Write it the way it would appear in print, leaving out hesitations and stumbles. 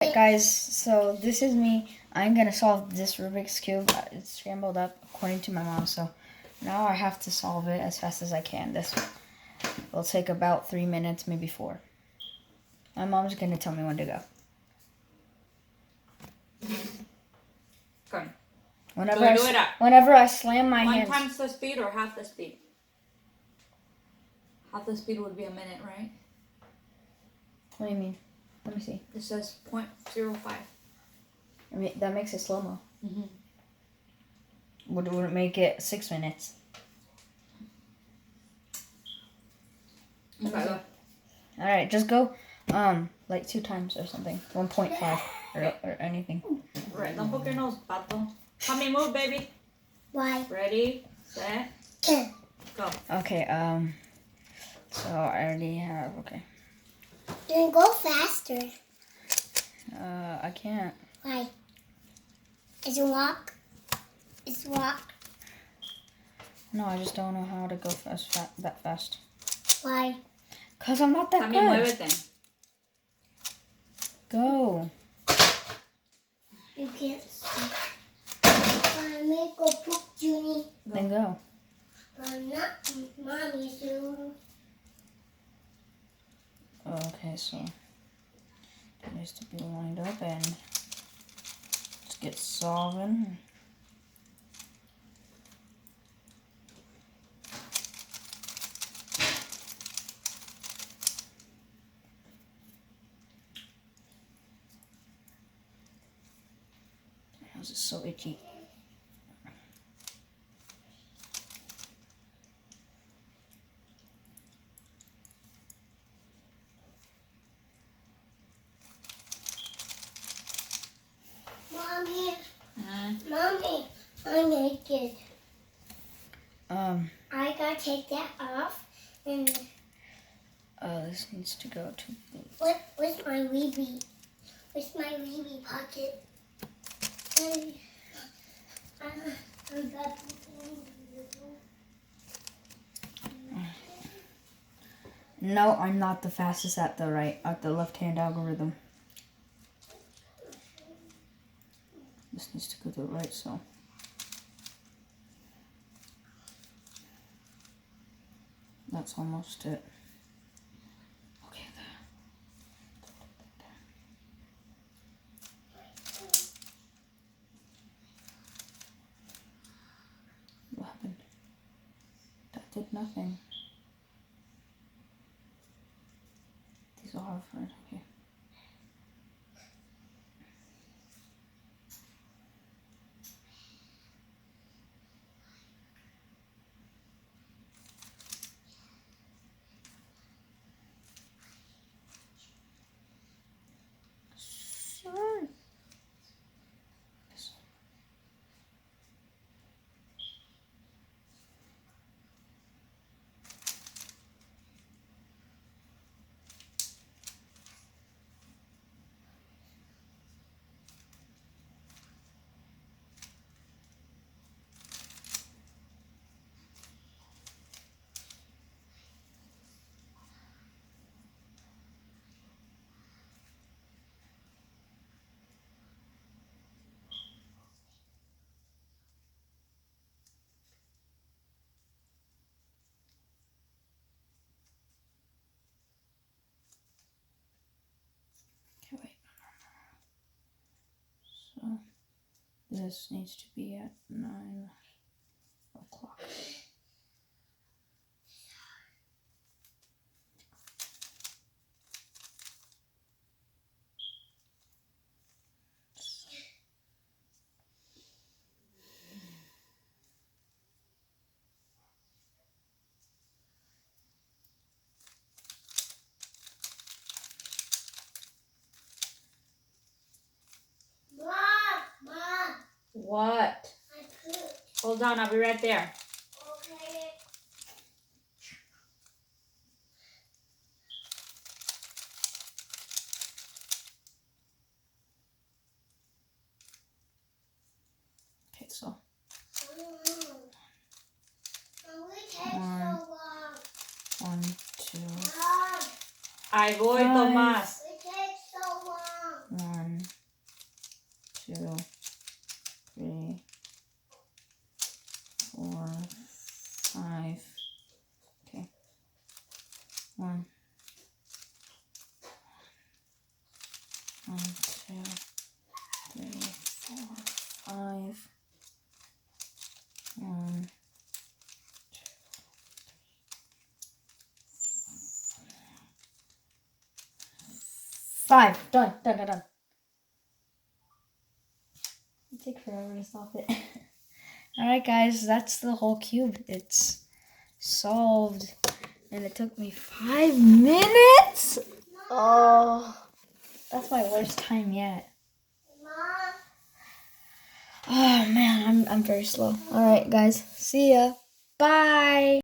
Alright guys, so this is me. I'm gonna solve this Rubik's Cube. It's scrambled up according to my mom, so now I have to solve it as fast as I can. This will take about 3 minutes, maybe 4. My mom's gonna tell me when to go. Go. Whenever I slam my hands. 1 times the speed or half the speed? Half the speed would be a minute, right? What do you mean? Let me see. It says 0.05. I mean, that makes it slow-mo. Mm-hmm. Would it make it 6 minutes? Okay. Alright, just go like 2 times or something. 1.5 or anything. Right, don't poke your nose, Pato. Help me move, baby. Why? Ready, set, go. Okay, so I already have, okay. Then go faster. I can't. Why? It's a walk. It's a walk. No, I just don't know how to go that fast. Why? Cause I'm not that También good. muévete. Go. You can't see. Mommy, go poop, Junie. Then go. Not mommy, soon. Okay, so it needs to be lined up and let's get solving. This is so itchy. Mommy, Mm-hmm. Mommy, I'm naked. I gotta take that off. And This needs to go to. where's my Rubik? Where's my Rubik pocket? I got No, I'm not the fastest at the left-hand algorithm. This needs to go to the right, so. That's almost it. Okay, there. What happened? That did nothing. These all have friends, okay. Sure. This one. Okay, wait. So this needs to be at 9 o'clock. Mom! What? I pooped. Hold on, I'll be right there. Okay. Okay, so Mom, 1, 2, Ahí voy, Five. Tomás. it takes so long. 1, 2, 3, 4, 5. Okay. 1, 2, 3, 4, 5. 1, 5. Done. It takes forever to stop it. Alright guys, that's the whole cube. It's solved. And it took me 5 minutes? Oh, that's my worst time yet. Mom. Oh man, I'm very slow. Alright guys, see ya. Bye.